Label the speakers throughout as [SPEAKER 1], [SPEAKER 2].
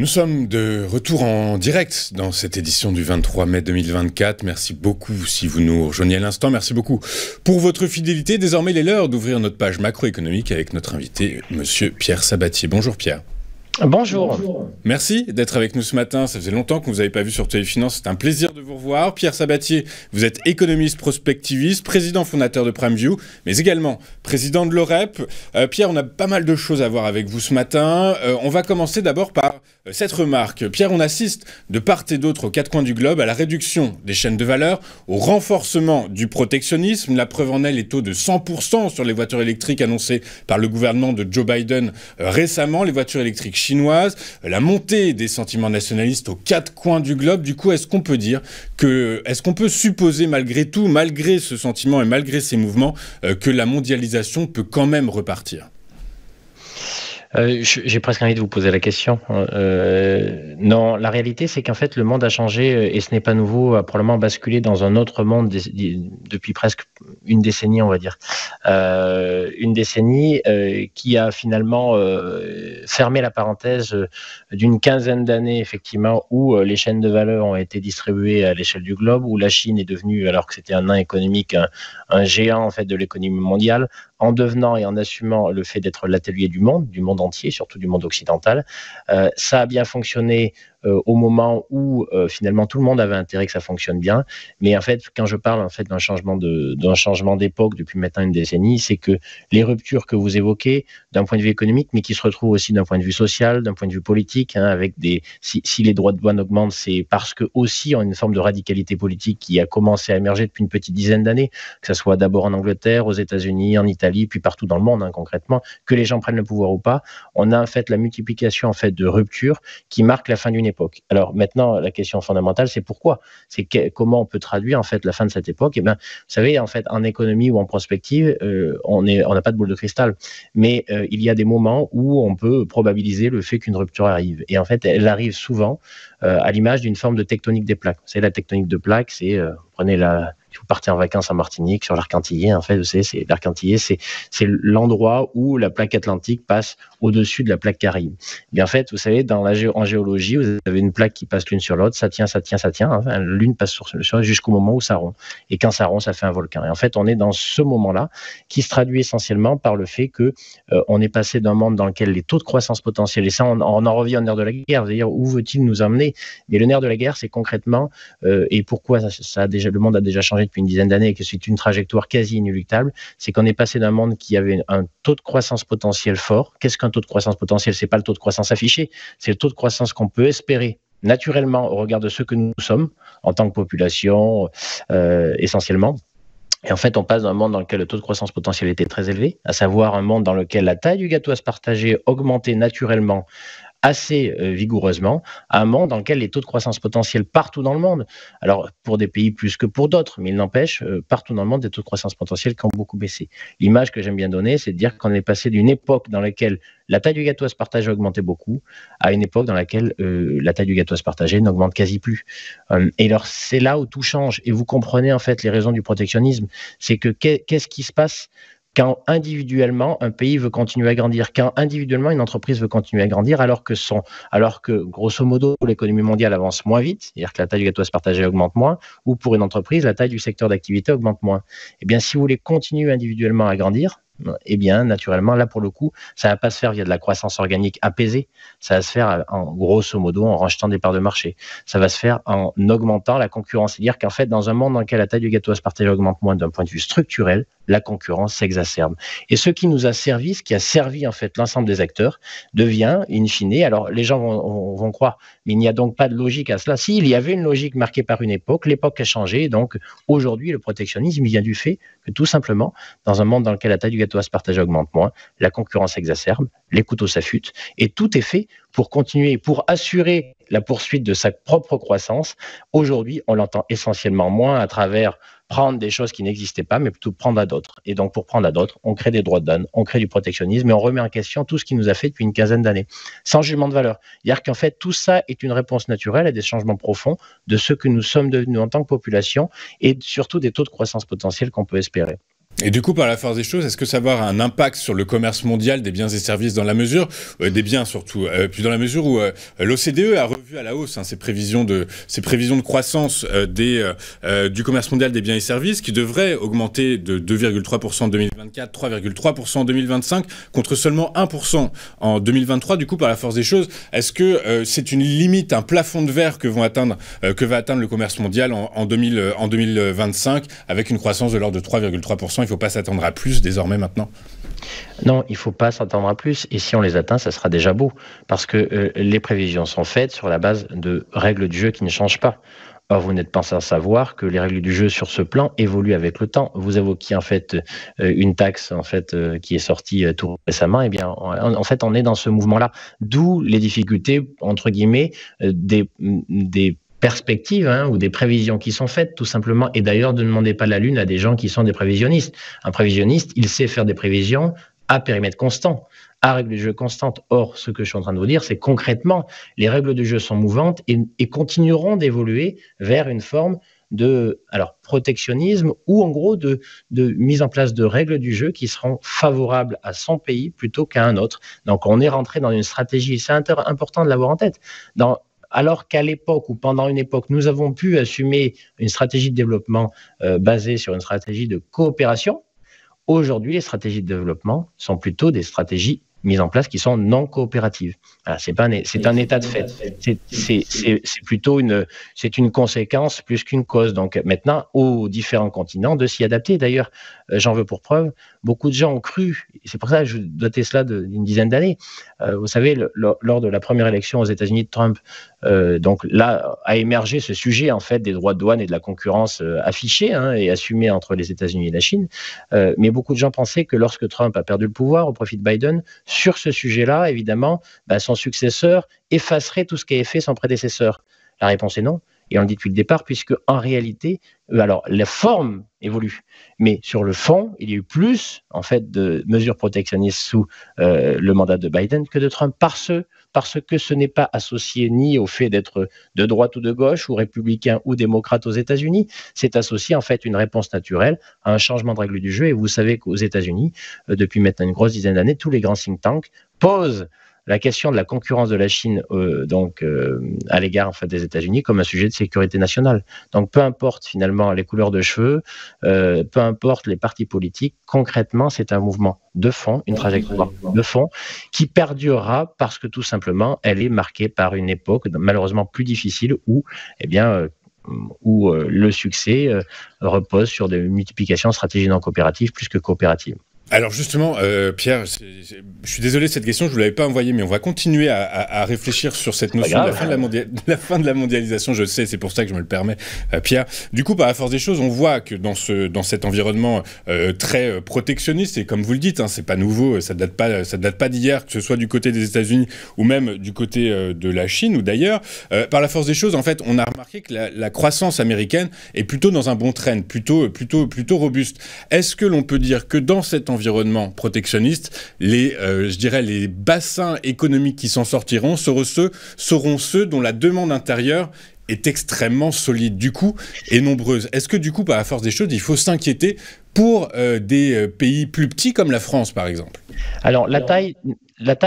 [SPEAKER 1] Nous sommes de retour en direct dans cette édition du 23 mai 2024. Merci beaucoup si vous nous rejoignez à l'instant. Merci beaucoup pour votre fidélité. Désormais, il est l'heure d'ouvrir notre page macroéconomique avec notre invité, Monsieur Pierre Sabatier. Bonjour Pierre.
[SPEAKER 2] Bonjour.
[SPEAKER 1] Merci d'être avec nous ce matin. Ça faisait longtemps que vous n'avez pas vu sur Téléfinance. C'est un plaisir de vous revoir. Pierre Sabatier, vous êtes économiste prospectiviste, président fondateur de PrimeView, mais également président de l'OREP. Pierre, on a pas mal de choses à voir avec vous ce matin. On va commencer d'abord par cette remarque. Pierre, on assiste de part et d'autre aux quatre coins du globe à la réduction des chaînes de valeur, au renforcement du protectionnisme. La preuve en est les taux de 100% sur les voitures électriques annoncés par le gouvernement de Joe Biden récemment, les voitures électriques chinoise, la montée des sentiments nationalistes aux quatre coins du globe. Du coup, est-ce qu'on peut supposer malgré tout, malgré ce sentiment et malgré ces mouvements, que la mondialisation peut quand même repartir ?
[SPEAKER 2] J'ai presque envie de vous poser la question. Non, la réalité, c'est qu'en fait, le monde a changé et ce n'est pas nouveau, a probablement basculé dans un autre monde depuis presque une décennie, on va dire. Une décennie qui a finalement fermé la parenthèse d'une quinzaine d'années, effectivement, où les chaînes de valeur ont été distribuées à l'échelle du globe, où la Chine est devenue, alors que c'était un nain économique, un géant en fait de l'économie mondiale, en devenant et en assumant le fait d'être l'atelier du monde entier, surtout du monde occidental. Ça a bien fonctionné au moment où finalement tout le monde avait intérêt que ça fonctionne bien. Mais en fait, quand je parle en fait d'un changement d'époque depuis maintenant une décennie, c'est que les ruptures que vous évoquez d'un point de vue économique, mais qui se retrouvent aussi d'un point de vue social, d'un point de vue politique, avec si les droits de douane augmentent, c'est parce que aussi on a une forme de radicalité politique qui a commencé à émerger depuis une petite dizaine d'années, que ce soit d'abord en Angleterre, aux États-Unis, en Italie, puis partout dans le monde, concrètement, que les gens prennent le pouvoir ou pas. On a en fait la multiplication en fait de ruptures qui marquent la fin d'une époque. Alors maintenant, la question fondamentale, c'est pourquoi ? C'est comment on peut traduire en fait la fin de cette époque ? Eh bien, vous savez, en fait, en économie ou en prospective, on n'a pas de boule de cristal, mais il y a des moments où on peut probabiliser le fait qu'une rupture arrive. Et en fait, elle arrive souvent à l'image d'une forme de tectonique des plaques. Vous savez, la tectonique de plaques, c'est prenez si vous partez en vacances en Martinique, sur l'arc antillais, en fait, vous savez, l'arc antillais, c'est l'endroit où la plaque atlantique passe au-dessus de la plaque caraïbe. Et bien, en fait, vous savez, en géologie, vous avez une plaque qui passe l'une sur l'autre, ça tient, enfin, l'une passe sur l'autre jusqu'au moment où ça rompt. Et quand ça rompt, ça fait un volcan. Et en fait, on est dans ce moment-là qui se traduit essentiellement par le fait que on est passé d'un monde dans lequel les taux de croissance potentielle, et ça, on en revient au nerf de la guerre, c'est-à-dire où veut-il nous emmener ? Mais le nerf de la guerre, c'est concrètement, et pourquoi le monde a déjà changé depuis une dizaine d'années et que c'est une trajectoire quasi inéluctable, c'est qu'on est passé d'un monde qui avait un taux de croissance potentiel fort. Qu'est-ce qu'un taux de croissance potentiel ? C'est pas le taux de croissance affiché, c'est le taux de croissance qu'on peut espérer naturellement au regard de ce que nous sommes en tant que population, essentiellement. Et en fait, on passe d'un monde dans lequel le taux de croissance potentiel était très élevé, à savoir un monde dans lequel la taille du gâteau à se partager augmentait naturellement assez vigoureusement, à un monde dans lequel les taux de croissance potentielle partout dans le monde, alors pour des pays plus que pour d'autres, mais il n'empêche, partout dans le monde, des taux de croissance potentielle qui ont beaucoup baissé. L'image que j'aime bien donner, c'est de dire qu'on est passé d'une époque dans laquelle la taille du gâteau à se partager augmentait beaucoup, à une époque dans laquelle la taille du gâteau à se partager n'augmente quasi plus. Et alors, c'est là où tout change. Et vous comprenez en fait les raisons du protectionnisme. C'est que qu'est-ce qui se passe quand individuellement un pays veut continuer à grandir, quand individuellement une entreprise veut continuer à grandir, alors que grosso modo l'économie mondiale avance moins vite, c'est-à-dire que la taille du gâteau à se partager augmente moins, ou pour une entreprise la taille du secteur d'activité augmente moins. Eh bien, si vous voulez continuer individuellement à grandir, eh bien, naturellement, là, pour le coup, ça ne va pas se faire via de la croissance organique apaisée, ça va se faire en grosso modo en rachetant des parts de marché. Ça va se faire en augmentant la concurrence. C'est-à-dire qu'en fait, dans un monde dans lequel la taille du gâteau à se partager augmente moins d'un point de vue structurel, la concurrence s'exacerbe. Et ce qui nous a servi, ce qui a servi en fait l'ensemble des acteurs, devient, in fine, alors les gens vont croire, mais il n'y a donc pas de logique à cela. Si, il y avait une logique marquée par une époque, l'époque a changé, donc aujourd'hui, le protectionnisme vient du fait que tout simplement, dans un monde dans lequel la taille du gâteau à se partager augmente moins, la concurrence s'exacerbe, les couteaux s'affûtent, et tout est fait pour continuer, pour assurer la poursuite de sa propre croissance. Aujourd'hui, on l'entend essentiellement moins à travers prendre des choses qui n'existaient pas, mais plutôt prendre à d'autres. Et donc, pour prendre à d'autres, on crée des droits de douane, on crée du protectionnisme et on remet en question tout ce qui nous a fait depuis une quinzaine d'années, sans jugement de valeur. C'est-à-dire qu'en fait, tout ça est une réponse naturelle à des changements profonds de ce que nous sommes devenus en tant que population et surtout des taux de croissance potentiels qu'on peut espérer.
[SPEAKER 1] Et du coup, par la force des choses, est-ce que ça va avoir un impact sur le commerce mondial des biens et services dans la mesure, des biens surtout, puis dans la mesure où l'OCDE a revu à la hausse ses prévisions de croissance du commerce mondial des biens et services, qui devrait augmenter de 2,3% en 2024, 3,3% en 2025, contre seulement 1% en 2023. Du coup, par la force des choses, est-ce que c'est une limite, un plafond de verre que va atteindre le commerce mondial en 2025, avec une croissance de l'ordre de 3,3%? Il ne faut pas s'attendre à plus désormais maintenant?
[SPEAKER 2] Non, il ne faut pas s'attendre à plus. Et si on les atteint, ça sera déjà beau. Parce que les prévisions sont faites sur la base de règles du jeu qui ne changent pas. Or, vous n'êtes pas sans savoir que les règles du jeu sur ce plan évoluent avec le temps. Vous évoquiez en fait une taxe qui est sortie tout récemment. Eh bien, en fait, on est dans ce mouvement-là. D'où les difficultés, entre guillemets, des perspectives ou des prévisions qui sont faites, tout simplement. Et d'ailleurs, ne demandez pas la lune à des gens qui sont des prévisionnistes. Un prévisionniste, il sait faire des prévisions à périmètre constant, à règles du jeu constantes. Or, ce que je suis en train de vous dire, c'est concrètement, les règles du jeu sont mouvantes et continueront d'évoluer vers une forme de protectionnisme ou en gros de mise en place de règles du jeu qui seront favorables à son pays plutôt qu'à un autre. Donc, on est rentré dans une stratégie, c'est important de l'avoir en tête, alors qu'à l'époque ou pendant une époque, nous avons pu assumer une stratégie de développement basée sur une stratégie de coopération, aujourd'hui, les stratégies de développement sont plutôt des stratégies mises en place qui sont non coopératives. C'est un état de fait. C'est plutôt une conséquence plus qu'une cause. Donc maintenant, aux différents continents de s'y adapter. D'ailleurs, j'en veux pour preuve, beaucoup de gens ont cru, c'est pour ça que je dotais cela d'une dizaine d'années. Vous savez, lors de la première élection aux États-Unis de Trump, donc là a émergé ce sujet en fait des droits de douane et de la concurrence affichés et assumés entre les États-Unis et la Chine. Mais beaucoup de gens pensaient que lorsque Trump a perdu le pouvoir au profit de Biden, sur ce sujet-là, évidemment, son successeur effacerait tout ce qu'avait fait son prédécesseur. La réponse est non. Et on le dit depuis le départ, puisque en réalité, alors la forme évolue, mais sur le fond, il y a eu plus en fait de mesures protectionnistes sous le mandat de Biden que de Trump, parce que ce n'est pas associé ni au fait d'être de droite ou de gauche, ou républicain ou démocrate aux États-Unis. C'est associé en fait une réponse naturelle à un changement de règle du jeu. Et vous savez qu'aux États-Unis, depuis maintenant une grosse dizaine d'années, tous les grands think tanks posent la question de la concurrence de la Chine à l'égard en fait, des États-Unis comme un sujet de sécurité nationale. Donc peu importe finalement les couleurs de cheveux, peu importe les partis politiques, concrètement c'est un mouvement de fond, une trajectoire de fond qui perdurera parce que tout simplement elle est marquée par une époque malheureusement plus difficile où le succès repose sur des multiplications de stratégies non coopératives plus que coopératives.
[SPEAKER 1] Alors justement, Pierre, je suis désolé de cette question, je ne vous l'avais pas envoyée, mais on va continuer à réfléchir sur cette notion de la fin de la mondialisation, je sais, c'est pour ça que je me le permets, Pierre. Du coup, par la force des choses, on voit que dans cet environnement très protectionniste, et comme vous le dites, c'est pas nouveau, ça date pas d'hier, que ce soit du côté des États-Unis ou même du côté de la Chine ou d'ailleurs, par la force des choses, en fait, on a remarqué que la croissance américaine est plutôt dans un bon trend, plutôt robuste. Est-ce que l'on peut dire que dans cet environnement protectionniste, les bassins économiques qui s'en sortiront seront ceux dont la demande intérieure est extrêmement solide du coup et nombreuse? Est-ce que du coup, par la force des choses, il faut s'inquiéter pour des pays plus petits comme la France, par exemple?
[SPEAKER 2] Alors, la taille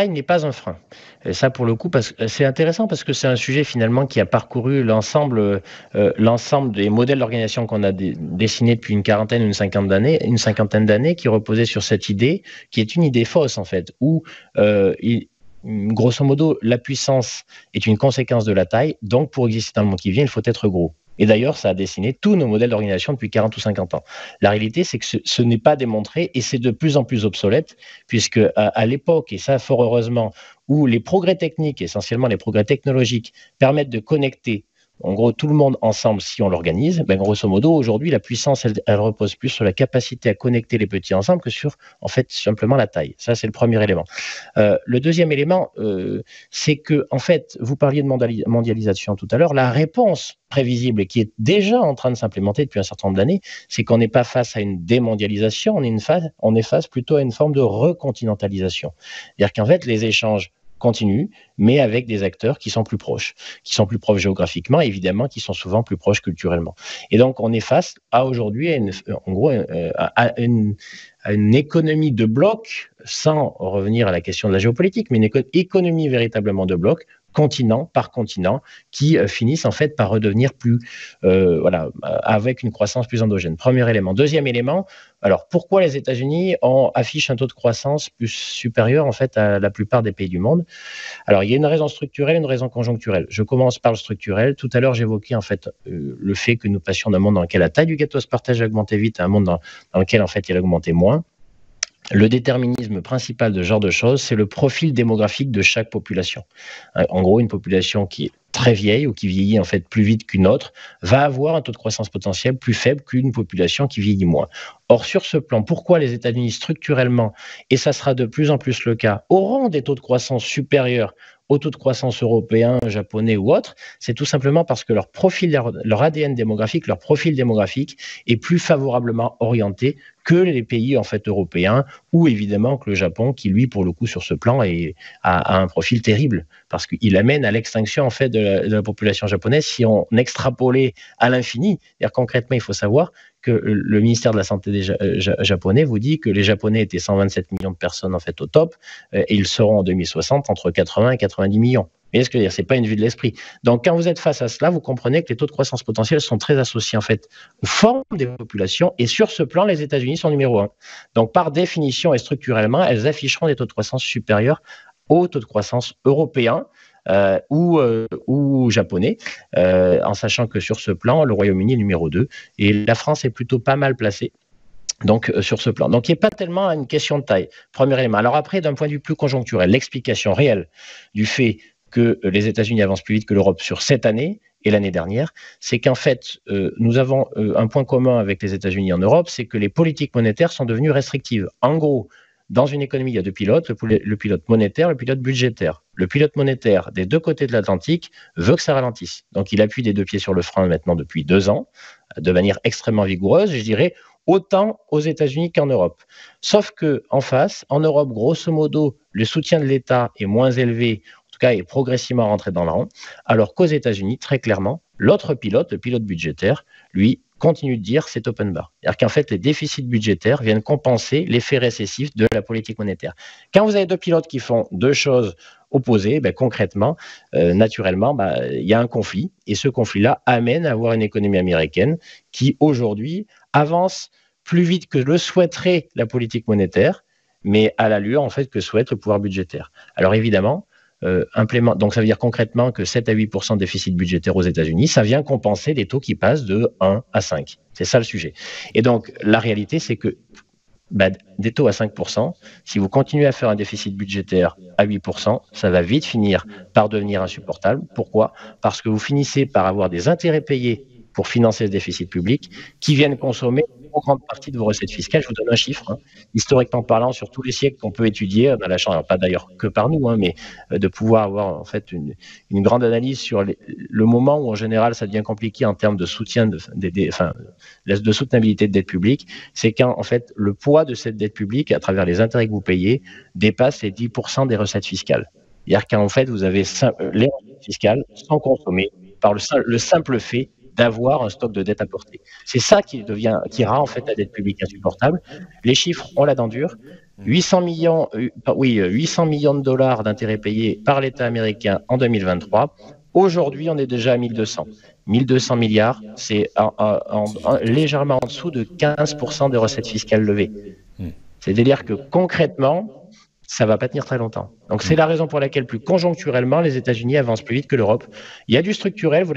[SPEAKER 2] n'est pas un frein. Et ça, pour le coup, c'est intéressant parce que c'est un sujet finalement qui a parcouru l'ensemble des modèles d'organisation qu'on a dessinés depuis une cinquantaine d'années, qui reposaient sur cette idée, qui est une idée fausse en fait, où grosso modo, la puissance est une conséquence de la taille, donc pour exister dans le monde qui vient, il faut être gros. Et d'ailleurs, ça a dessiné tous nos modèles d'organisation depuis 40 ou 50 ans. La réalité, c'est que ce n'est pas démontré et c'est de plus en plus obsolète, puisque à l'époque, et ça fort heureusement, où les progrès techniques, essentiellement les progrès technologiques, permettent de connecter en gros tout le monde ensemble si on l'organise, grosso modo, aujourd'hui, la puissance, elle repose plus sur la capacité à connecter les petits ensemble que sur, en fait, simplement la taille. Ça, c'est le premier élément. Le deuxième élément, c'est que, en fait, vous parliez de mondialisation tout à l'heure, la réponse prévisible et qui est déjà en train de s'implémenter depuis un certain nombre d'années, c'est qu'on n'est pas face à une démondialisation, on est face plutôt à une forme de recontinentalisation. C'est-à-dire qu'en fait, les échanges continue, mais avec des acteurs qui sont plus proches géographiquement, et évidemment, qui sont souvent plus proches culturellement. Et donc, on est face à aujourd'hui, à une économie de bloc, sans revenir à la question de la géopolitique, mais une économie véritablement de bloc, continent par continent, qui finissent en fait par redevenir plus, avec une croissance plus endogène. Premier élément. Deuxième élément, alors pourquoi les États-Unis affichent un taux de croissance plus supérieur en fait à la plupart des pays du monde? Alors il y a une raison structurelle et une raison conjoncturelle. Je commence par le structurel. Tout à l'heure, j'évoquais en fait le fait que nous passions d'un monde dans lequel la taille du gâteau se partage et augmentait vite à un monde dans lequel en fait il augmentait moins. Le déterminisme principal de ce genre de choses, c'est le profil démographique de chaque population. En gros, une population qui est très vieille ou qui vieillit en fait plus vite qu'une autre va avoir un taux de croissance potentiel plus faible qu'une population qui vieillit moins. Or, sur ce plan, pourquoi les États-Unis structurellement, et ça sera de plus en plus le cas, auront des taux de croissance supérieurs au taux de croissance européen, japonais ou autre? C'est tout simplement parce que leur profil, leur ADN démographique, leur profil démographique est plus favorablement orienté que les pays en fait européens, ou évidemment que le Japon, qui lui, pour le coup, sur ce plan, a un profil terrible, parce qu'il amène à l'extinction en fait de la population japonaise si on extrapolait à l'infini. C'est-à-dire, concrètement, il faut savoir que le ministère de la Santé japonais vous dit que les Japonais étaient 127 millions de personnes en fait au top, et ils seront en 2060 entre 80 et 90 millions. Mais ce que je veux dire, c'est pas une vue de l'esprit. Donc, quand vous êtes face à cela, vous comprenez que les taux de croissance potentiels sont très associés en fait aux formes des populations, et sur ce plan, les États-Unis sont numéro 1. Donc, par définition et structurellement, elles afficheront des taux de croissance supérieurs aux taux de croissance européens ou japonais, en sachant que sur ce plan, le Royaume-Uni est numéro 2 et la France est plutôt pas mal placée. Donc, sur ce plan. Donc, il n'est pas tellement une question de taille. Premier élément. Alors après, d'un point de vue plus conjoncturel, l'explication réelle du fait que les États-Unis avancent plus vite que l'Europe sur cette année et l'année dernière, c'est qu'en fait, nous avons un point commun avec les États-Unis en Europe, c'est que les politiques monétaires sont devenues restrictives. En gros, dans une économie, il y a deux pilotes, le pilote monétaire, le pilote budgétaire. Le pilote monétaire, des deux côtés de l'Atlantique, veut que ça ralentisse. Donc, il appuie des deux pieds sur le frein maintenant depuis 2 ans, de manière extrêmement vigoureuse, je dirais, autant aux États-Unis qu'en Europe. Sauf qu'en face, en Europe, grosso modo, le soutien de l'État est moins élevé, en tout cas est progressivement rentré dans le rang, alors qu'aux États-Unis, très clairement, l'autre pilote, le pilote budgétaire, lui, continue de dire c'est open bar. C'est-à-dire qu'en fait, les déficits budgétaires viennent compenser l'effet récessif de la politique monétaire. Quand vous avez deux pilotes qui font deux choses opposées, concrètement, naturellement, il y a un conflit. Et ce conflit-là amène à avoir une économie américaine qui, aujourd'hui, avance plus vite que le souhaiterait la politique monétaire, mais à l'allure, en fait, que souhaite le pouvoir budgétaire. Alors, évidemment, donc ça veut dire concrètement que 7 à 8% de déficit budgétaire aux États-Unis, ça vient compenser des taux qui passent de 1 à 5. C'est ça le sujet. Et donc, la réalité, c'est que des taux à 5%, si vous continuez à faire un déficit budgétaire à 8%, ça va vite finir par devenir insupportable. Pourquoi? Parce que vous finissez par avoir des intérêts payés pour financer ce déficit public qui viennent consommer une grande partie de vos recettes fiscales. Je vous donne un chiffre. Historiquement parlant, sur tous les siècles qu'on peut étudier, on a la chance, alors pas d'ailleurs que par nous, mais de pouvoir avoir en fait une grande analyse sur le moment où en général ça devient compliqué en termes de soutien, de soutenabilité de dette publique, c'est quand en fait le poids de cette dette publique à travers les intérêts que vous payez dépasse les 10% des recettes fiscales. C'est-à-dire qu'en fait vous avez les recettes fiscales sont consommées par le simple fait d'avoir un stock de dette à porter. C'est ça qui rend en fait la dette publique insupportable. Les chiffres ont la dent dure. 800 millions de dollars d'intérêts payés par l'État américain en 2023. Aujourd'hui, on est déjà à 1200. 1200 milliards, c'est légèrement en dessous de 15% des recettes fiscales levées. C'est-à-dire que concrètement, ça ne va pas tenir très longtemps. Donc, c'est la raison pour laquelle, plus conjoncturellement, les États-Unis avancent plus vite que l'Europe. Il y a du structurel,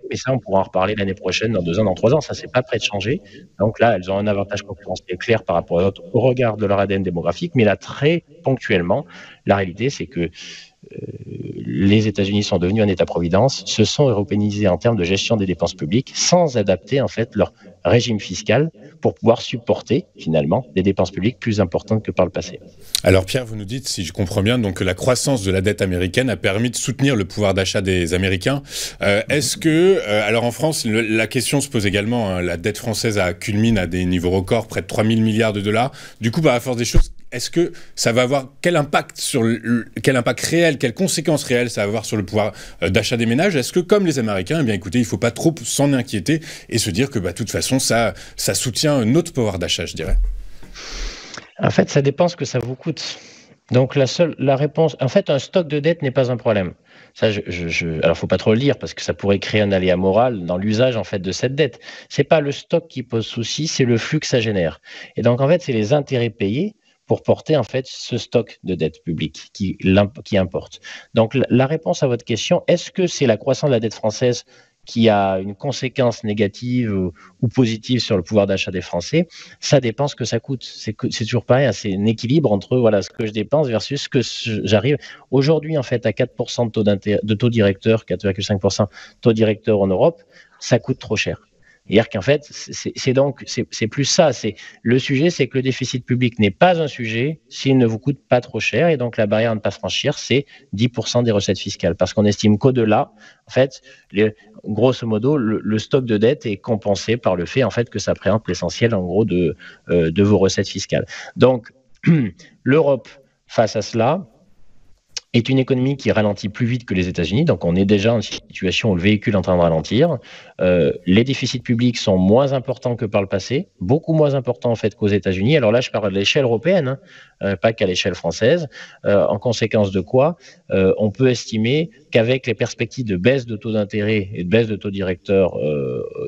[SPEAKER 2] mais ça, on pourra en reparler l'année prochaine, dans 2 ans, dans 3 ans. Ça, c'est pas prêt de changer. Donc là, elles ont un avantage concurrentiel clair par rapport à l'autre au regard de leur ADN démographique. Mais là, très ponctuellement, la réalité, c'est que les États-Unis sont devenus un État-providence, se sont européanisés en termes de gestion des dépenses publiques, sans adapter en fait leur régime fiscal pour pouvoir supporter finalement des dépenses publiques plus importantes que par le passé.
[SPEAKER 1] Alors Pierre, vous nous dites, si je comprends bien, donc que la croissance de la dette américaine a permis de soutenir le pouvoir d'achat des Américains. Est-ce que, alors en France, la question se pose également, la dette française culmine à des niveaux records, près de 3 000 milliards de dollars. Du coup, à force des choses, est-ce que ça va avoir quel impact réel, quelles conséquences réelles ça va avoir sur le pouvoir d'achat des ménages? Est-ce que, comme les Américains, eh bien écoutez, il ne faut pas trop s'en inquiéter et se dire que de toute façon, ça soutient notre pouvoir d'achat, je dirais?
[SPEAKER 2] En fait, ça dépend ce que ça vous coûte. Donc la réponse, en fait, un stock de dette n'est pas un problème. Ça, alors, faut pas trop le lire parce que ça pourrait créer un aléa moral dans l'usage en fait de cette dette. C'est pas le stock qui pose souci, c'est le flux que ça génère. Et donc en fait, c'est les intérêts payés pour porter en fait ce stock de dette publique qui importe. Donc la réponse à votre question, est-ce que c'est la croissance de la dette française qui a une conséquence négative ou positive sur le pouvoir d'achat des Français? Ça dépend ce que ça coûte. C'est toujours pareil, hein, c'est un équilibre entre ce que je dépense versus ce que j'arrive. Aujourd'hui, en fait, à 4% de taux directeur, 4,5% taux directeur en Europe, ça coûte trop cher. C'est-à-dire qu'en fait, c'est plus ça. Le sujet, c'est que le déficit public n'est pas un sujet s'il ne vous coûte pas trop cher. Et donc, la barrière à ne pas franchir, c'est 10% des recettes fiscales. Parce qu'on estime qu'au-delà, en fait, grosso modo, le stock de dette est compensé par le fait, en fait, que ça présente l'essentiel, en gros, de vos recettes fiscales. Donc, l'Europe, face à cela, est une économie qui ralentit plus vite que les États-Unis. Donc, on est déjà dans une situation où le véhicule est en train de ralentir. Les déficits publics sont moins importants que par le passé, beaucoup moins importants en fait qu'aux États-Unis. Alors là, je parle de l'échelle européenne, pas qu'à l'échelle française. En conséquence de quoi, on peut estimer qu'avec les perspectives de baisse de taux d'intérêt et de baisse de taux directeur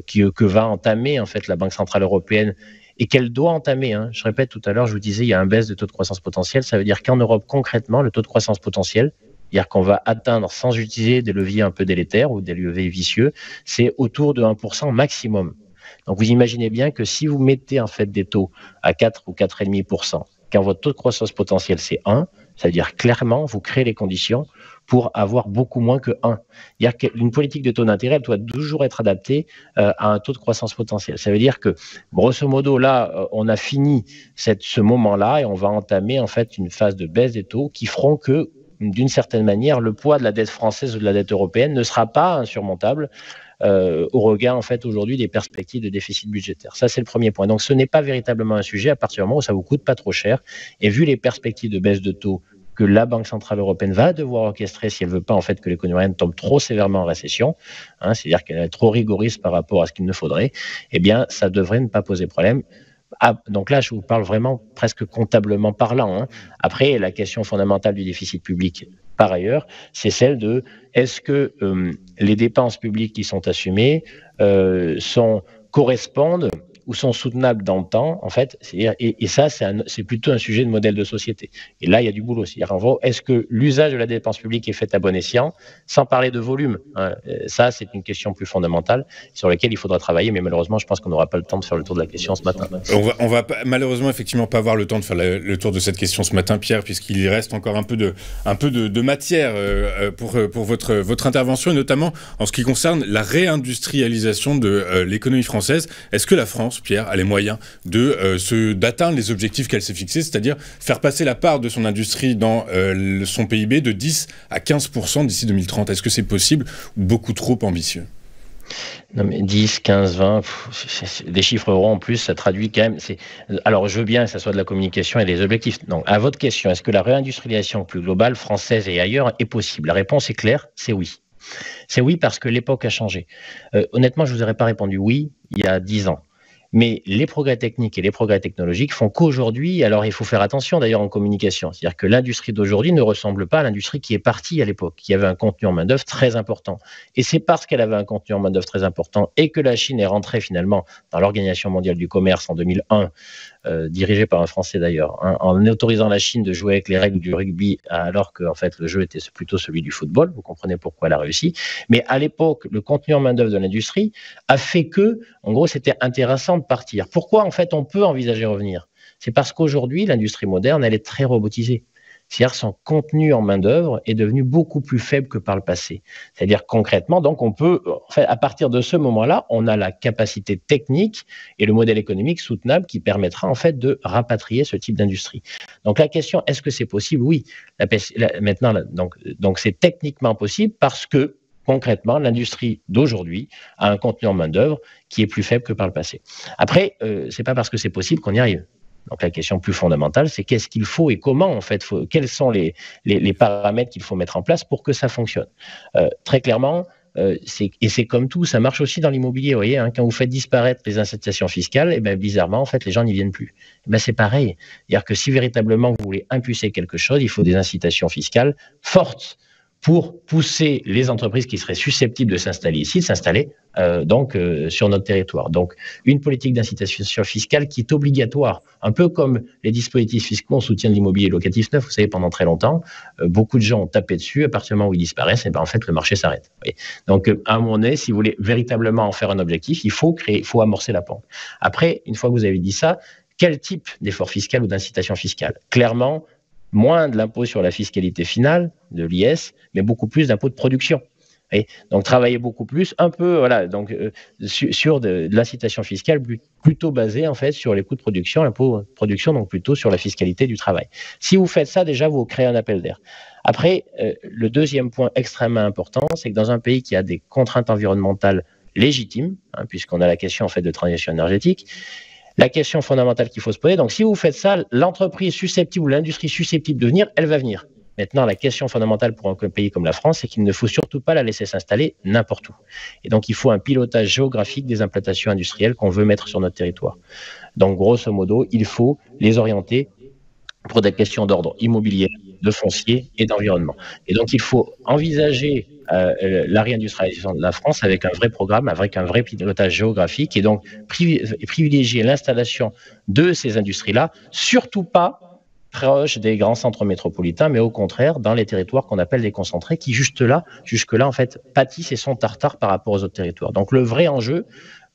[SPEAKER 2] que va entamer en fait la Banque centrale européenne, et qu'elle doit entamer. Je répète, tout à l'heure, je vous disais, il y a un baisse de taux de croissance potentiel. Ça veut dire qu'en Europe, concrètement, le taux de croissance potentiel, c'est-à-dire qu'on va atteindre, sans utiliser des leviers un peu délétères ou des leviers vicieux, c'est autour de 1% maximum. Donc, vous imaginez bien que si vous mettez en fait des taux à 4 ou 4,5%, quand votre taux de croissance potentiel, c'est 1, ça veut dire clairement, vous créez les conditions pour avoir beaucoup moins que 1. C'est-à-dire qu'une politique de taux d'intérêt, elle doit toujours être adaptée à un taux de croissance potentiel. Ça veut dire que, grosso modo, là, on a fini ce moment-là et on va entamer en fait une phase de baisse des taux qui feront que, d'une certaine manière, le poids de la dette française ou de la dette européenne ne sera pas insurmontable au regard, en fait, aujourd'hui, des perspectives de déficit budgétaire. Ça, c'est le premier point. Donc, ce n'est pas véritablement un sujet à partir du moment où ça vous coûte pas trop cher. Et vu les perspectives de baisse de taux que la Banque centrale européenne va devoir orchestrer si elle ne veut pas en fait que l'économie européenne tombe trop sévèrement en récession, c'est-à-dire qu'elle est trop rigoriste par rapport à ce qu'il ne faudrait, eh bien, ça devrait ne pas poser problème. Donc là, je vous parle vraiment presque comptablement parlant. Après, la question fondamentale du déficit public, par ailleurs, c'est celle de est-ce que les dépenses publiques qui sont assumées correspondent ou sont soutenables dans le temps, en fait, et ça, c'est plutôt un sujet de modèle de société. Et là, il y a du boulot. C'est-à-dire, en gros, est-ce que l'usage de la dépense publique est fait à bon escient, sans parler de volume? Ça, c'est une question plus fondamentale sur laquelle il faudra travailler, mais malheureusement, je pense qu'on n'aura pas le temps de faire le tour de la question ce matin.
[SPEAKER 1] On va malheureusement, effectivement, pas avoir le temps de faire le tour de cette question ce matin, Pierre, puisqu'il y reste encore un peu de matière pour votre intervention, et notamment en ce qui concerne la réindustrialisation de l'économie française. Est-ce que la France, Pierre, a les moyens d'atteindre les objectifs qu'elle s'est fixés, c'est-à-dire faire passer la part de son industrie dans son PIB de 10 à 15% d'ici 2030? Est-ce que c'est possible ou beaucoup trop ambitieux?
[SPEAKER 2] Non mais 10, 15, 20, des chiffres ronds en plus, ça traduit quand même... Alors je veux bien que ça soit de la communication et des objectifs. Donc à votre question, est-ce que la réindustrialisation plus globale, française et ailleurs, est possible? La réponse est claire, c'est oui. C'est oui parce que l'époque a changé. Honnêtement, je ne vous aurais pas répondu oui il y a 10 ans. Mais les progrès techniques et les progrès technologiques font qu'aujourd'hui, alors il faut faire attention d'ailleurs en communication, c'est-à-dire que l'industrie d'aujourd'hui ne ressemble pas à l'industrie qui est partie à l'époque, qui avait un contenu en main-d'œuvre très important. Et c'est parce qu'elle avait un contenu en main-d'œuvre très important et que la Chine est rentrée finalement dans l'Organisation mondiale du commerce en 2001, dirigée par un Français d'ailleurs, en autorisant la Chine de jouer avec les règles du rugby alors que en fait, le jeu était plutôt celui du football. Vous comprenez pourquoi elle a réussi. Mais à l'époque, le contenu en main-d'œuvre de l'industrie a fait que, en gros, c'était intéressant de partir. Pourquoi en fait on peut envisager revenir? C'est parce qu'aujourd'hui, l'industrie moderne, elle est très robotisée. C'est-à-dire son contenu en main-d'œuvre est devenu beaucoup plus faible que par le passé. C'est-à-dire concrètement, donc on peut, en fait, à partir de ce moment-là, on a la capacité technique et le modèle économique soutenable qui permettra en fait de rapatrier ce type d'industrie. Donc la question, est-ce que c'est possible? Oui. Maintenant, donc c'est techniquement possible parce que concrètement, l'industrie d'aujourd'hui a un contenu en main-d'œuvre qui est plus faible que par le passé. Après, c'est pas parce que c'est possible qu'on y arrive. Donc la question plus fondamentale, c'est qu'est-ce qu'il faut et comment, en fait, quels sont les paramètres qu'il faut mettre en place pour que ça fonctionne. Très clairement, et c'est comme tout, ça marche aussi dans l'immobilier, vous voyez, hein, quand vous faites disparaître les incitations fiscales, et ben bizarrement, en fait, les gens n'y viennent plus. Et ben c'est pareil, c'est-à-dire que si véritablement vous voulez impulser quelque chose, il faut des incitations fiscales fortes pour pousser les entreprises qui seraient susceptibles de s'installer ici, de s'installer sur notre territoire. Donc, une politique d'incitation fiscale qui est obligatoire, un peu comme les dispositifs fiscaux en soutien de l'immobilier locatif neuf. Vous savez, pendant très longtemps, beaucoup de gens ont tapé dessus. À partir du moment où ils disparaissent, et ben, en fait, le marché s'arrête. Donc, à un moment donné, si vous voulez véritablement en faire un objectif, il faut amorcer la pente. Après, une fois que vous avez dit ça, quel type d'effort fiscal ou d'incitation fiscale? Clairement, moins de l'impôt sur la fiscalité finale, de l'IS, mais beaucoup plus d'impôt de production. Et donc, travailler beaucoup plus, un peu, voilà, donc, sur de l'incitation fiscale plutôt basée, en fait, sur les coûts de production, l'impôt de production, donc plutôt sur la fiscalité du travail. Si vous faites ça, déjà, vous créez un appel d'air. Après, le deuxième point extrêmement important, c'est que dans un pays qui a des contraintes environnementales légitimes, hein, puisqu'on a la question, en fait, de transition énergétique, la question fondamentale qu'il faut se poser, donc si vous faites ça, l'entreprise susceptible ou l'industrie susceptible de venir, elle va venir. Maintenant, la question fondamentale pour un pays comme la France, c'est qu'il ne faut surtout pas la laisser s'installer n'importe où. Et donc, il faut un pilotage géographique des implantations industrielles qu'on veut mettre sur notre territoire. Donc, grosso modo, il faut les orienter pour des questions d'ordre immobilier, de foncier et d'environnement. Et donc, il faut envisager la réindustrialisation de la France avec un vrai programme, avec un vrai pilotage géographique et donc privilégier l'installation de ces industries-là, surtout pas proche des grands centres métropolitains, mais au contraire dans les territoires qu'on appelle déconcentrés, qui jusque-là, en fait, pâtissent et sont en retard par rapport aux autres territoires. Donc le vrai enjeu,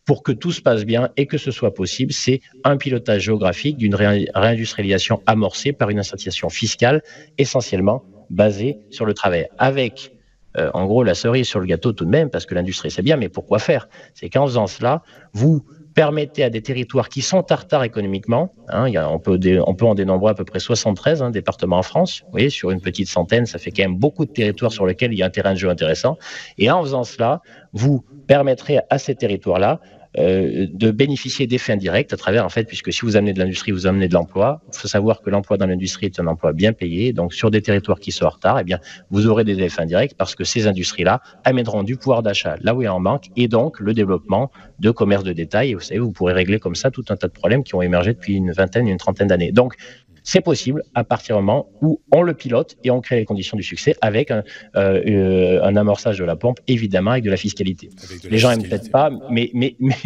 [SPEAKER 2] pour que tout se passe bien et que ce soit possible, c'est un pilotage géographique d'une réindustrialisation amorcée par une incitation fiscale essentiellement basée sur le travail, avec en gros la cerise sur le gâteau tout de même, parce que l'industrie c'est bien, mais pourquoi faire? C'est qu'en faisant cela, vous permettez à des territoires qui sont en retard économiquement, hein, on peut en dénombrer à peu près 73 départements en France, vous voyez, sur une petite centaine, ça fait quand même beaucoup de territoires sur lesquels il y a un terrain de jeu intéressant, et en faisant cela, vous permettrez à ces territoires-là de bénéficier d'effets indirects à travers, en fait, puisque si vous amenez de l'industrie, vous amenez de l'emploi. Il faut savoir que l'emploi dans l'industrie est un emploi bien payé. Donc, sur des territoires qui sont en retard, eh bien, vous aurez des effets indirects parce que ces industries-là amèneront du pouvoir d'achat là où il en manque et donc le développement de commerce de détail. Et vous savez, vous pourrez régler comme ça tout un tas de problèmes qui ont émergé depuis une trentaine d'années. Donc, c'est possible à partir du moment où on le pilote et on crée les conditions du succès avec un amorçage de la pompe, évidemment, avec de la fiscalité. Les gens n'aiment peut-être pas, mais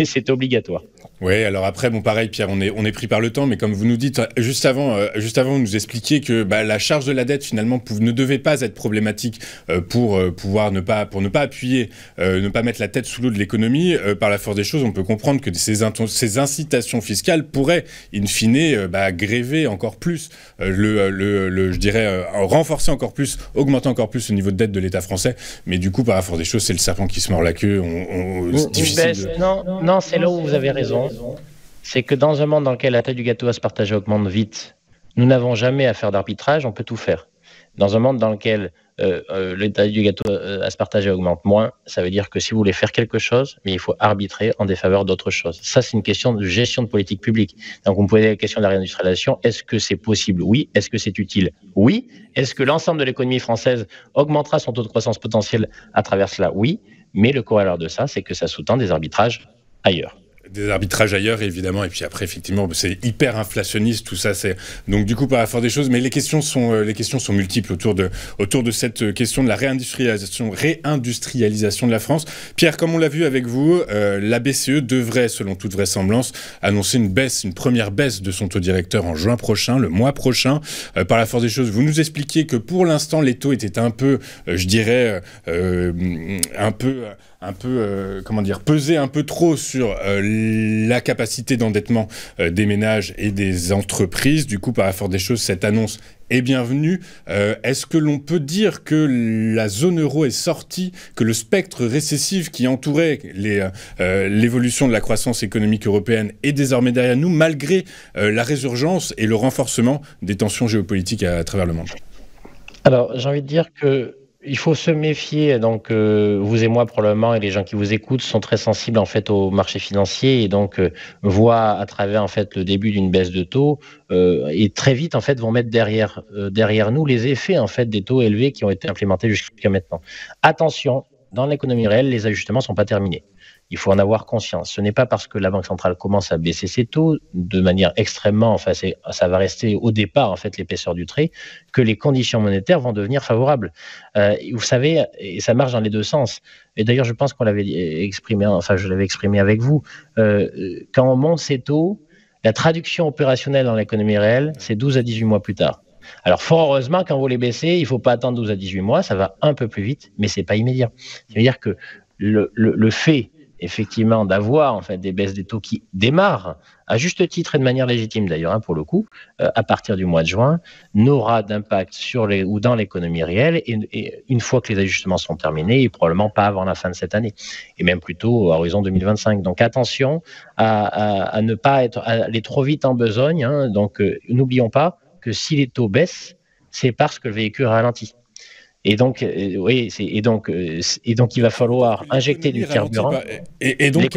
[SPEAKER 2] c'est obligatoire.
[SPEAKER 1] Oui, alors après, bon, pareil, Pierre, on est pris par le temps, mais comme vous nous dites, juste avant, vous nous expliquiez que la charge de la dette, finalement, ne devait pas être problématique pour ne pas appuyer, ne pas mettre la tête sous l'eau de l'économie. Par la force des choses, on peut comprendre que ces incitations fiscales pourraient, in fine, gréver encore plus, je dirais, renforcer encore plus, augmenter encore plus le niveau de dette de l'État français. Mais du coup, par la force des choses, c'est le serpent qui se mord la queue. C'est difficile
[SPEAKER 2] Non, c'est là où vous avez raison. C'est que dans un monde dans lequel la taille du gâteau à se partager augmente vite, nous n'avons jamais à faire d'arbitrage, on peut tout faire. Dans un monde dans lequel la taille du gâteau à se partager augmente moins, ça veut dire que si vous voulez faire quelque chose, mais il faut arbitrer en défaveur d'autre chose. Ça, c'est une question de gestion de politique publique. Donc, vous me posez la question de la réindustrialisation. Est-ce que c'est possible? Oui. Est-ce que c'est utile? Oui. Est-ce que l'ensemble de l'économie française augmentera son taux de croissance potentiel à travers cela? Oui. Mais le corollaire de ça, c'est que ça sous-tend des arbitrages ailleurs.
[SPEAKER 1] Des arbitrages ailleurs, évidemment, et puis après, effectivement, c'est hyper inflationniste, tout ça, c'est... Donc, du coup, par la force des choses, mais les questions sont multiples autour de cette question de la réindustrialisation de la France. Pierre, comme on l'a vu avec vous, la BCE devrait, selon toute vraisemblance, annoncer une première baisse de son taux directeur en juin prochain, le mois prochain. Par la force des choses, vous nous expliquiez que pour l'instant, les taux étaient un peu, je dirais, peser un peu trop sur la capacité d'endettement des ménages et des entreprises. Du coup, par la force des choses, cette annonce est bienvenue. Est-ce que l'on peut dire que la zone euro est sortie, que le spectre récessif qui entourait l'évolution de la croissance économique européenne est désormais derrière nous, malgré la résurgence et le renforcement des tensions géopolitiques à travers le monde?
[SPEAKER 2] Alors, j'ai envie de dire que il faut se méfier. Donc, vous et moi, probablement, et les gens qui vous écoutent sont très sensibles en fait au marché financier et donc voient à travers en fait le début d'une baisse de taux et très vite en fait vont mettre derrière nous les effets en fait des taux élevés qui ont été implémentés jusqu'à maintenant. Attention, dans l'économie réelle, les ajustements sont pas terminés. Il faut en avoir conscience. Ce n'est pas parce que la Banque centrale commence à baisser ses taux de manière extrêmement, enfin, ça va rester au départ en fait l'épaisseur du trait, que les conditions monétaires vont devenir favorables. Vous savez, et ça marche dans les deux sens. Et d'ailleurs, je pense qu'on l'avait exprimé, enfin, je l'avais exprimé avec vous. Quand on monte ses taux, la traduction opérationnelle dans l'économie réelle, c'est 12 à 18 mois plus tard. Alors, fort heureusement, quand vous les baissez, il ne faut pas attendre 12 à 18 mois, ça va un peu plus vite, mais ce n'est pas immédiat. C'est-à-dire que le fait effectivement d'avoir en fait des baisses des taux qui démarrent à juste titre et de manière légitime d'ailleurs hein, pour le coup à partir du mois de juin n'aura d'impact sur les ou dans l'économie réelle et une fois que les ajustements sont terminés et probablement pas avant la fin de cette année et même plutôt à horizon 2025. Donc attention à ne pas aller trop vite en besogne hein. Donc n'oublions pas que si les taux baissent c'est parce que le véhicule ralentit. Et donc, il va falloir injecter du carburant.
[SPEAKER 1] Et donc,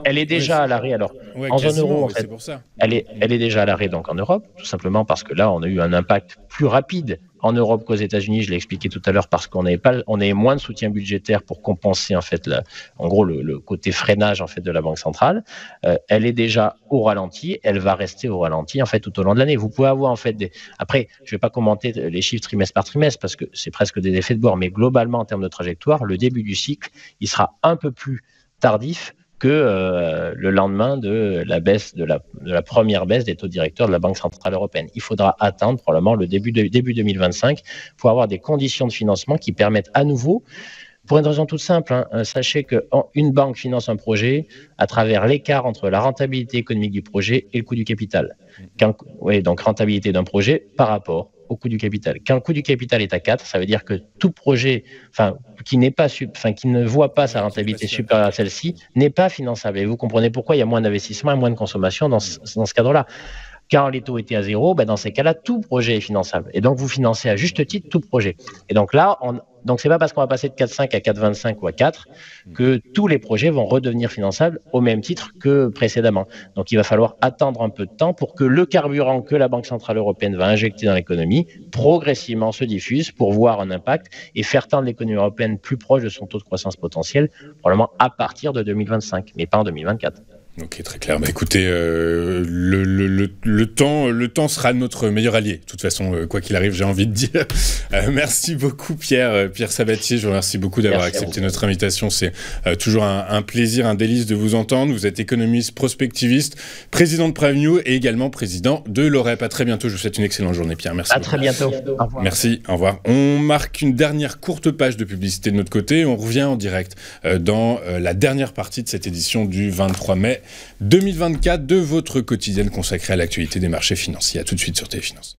[SPEAKER 2] elle est déjà à l'arrêt. Alors, en zone euro, en fait, elle est déjà à l'arrêt donc en Europe, tout simplement parce que là, on a eu un impact plus rapide en Europe qu'aux États-Unis. Je l'ai expliqué tout à l'heure parce qu'on avait moins de soutien budgétaire pour compenser en fait, en gros, le côté freinage en fait de la Banque centrale. Elle est déjà au ralenti. Elle va rester au ralenti en fait tout au long de l'année. Vous pouvez avoir en fait Après, je vais pas commenter les chiffres trimestre par trimestre parce que c'est presque des effets de bord, mais globalement en termes de trajectoire, le début du cycle, il sera un peu plus tardif que le lendemain de la baisse de la première baisse des taux directeurs de la Banque centrale européenne. Il faudra attendre probablement le début 2025 pour avoir des conditions de financement qui permettent à nouveau, pour une raison toute simple, hein, sachez qu'une banque finance un projet à travers l'écart entre la rentabilité économique du projet et le coût du capital. Donc rentabilité d'un projet par rapport au coût du capital. Quand le coût du capital est à 4, ça veut dire que tout projet qui ne voit pas sa rentabilité supérieure à celle-ci n'est pas finançable. Et vous comprenez pourquoi il y a moins d'investissement et moins de consommation dans ce cadre-là. Quand les taux étaient à 0, dans ces cas-là, tout projet est finançable. Et donc, vous financez à juste titre tout projet. Et donc là, c'est pas parce qu'on va passer de 4,5 à 4,25 ou à 4 que tous les projets vont redevenir finançables au même titre que précédemment. Donc, il va falloir attendre un peu de temps pour que le carburant que la Banque centrale européenne va injecter dans l'économie progressivement se diffuse pour voir un impact et faire tendre l'économie européenne plus proche de son taux de croissance potentiel, probablement à partir de 2025, mais pas en 2024.
[SPEAKER 1] Ok, très clair. Écoutez, le temps sera notre meilleur allié. De toute façon, quoi qu'il arrive, j'ai envie de dire. Merci beaucoup, Pierre Sabatier. Je vous remercie beaucoup d'avoir accepté notre invitation. C'est toujours un plaisir, un délice de vous entendre. Vous êtes économiste, prospectiviste, président de PrimeView et également président de l'OREP. À très bientôt. Je vous souhaite une excellente journée, Pierre. Merci.
[SPEAKER 2] À très bientôt. Au revoir.
[SPEAKER 1] Merci. Au revoir. On marque une dernière courte page de publicité de notre côté. On revient en direct dans la dernière partie de cette édition du 23 mai 2024 de votre quotidienne consacrée à l'actualité des marchés financiers. À tout de suite sur Téléfinance.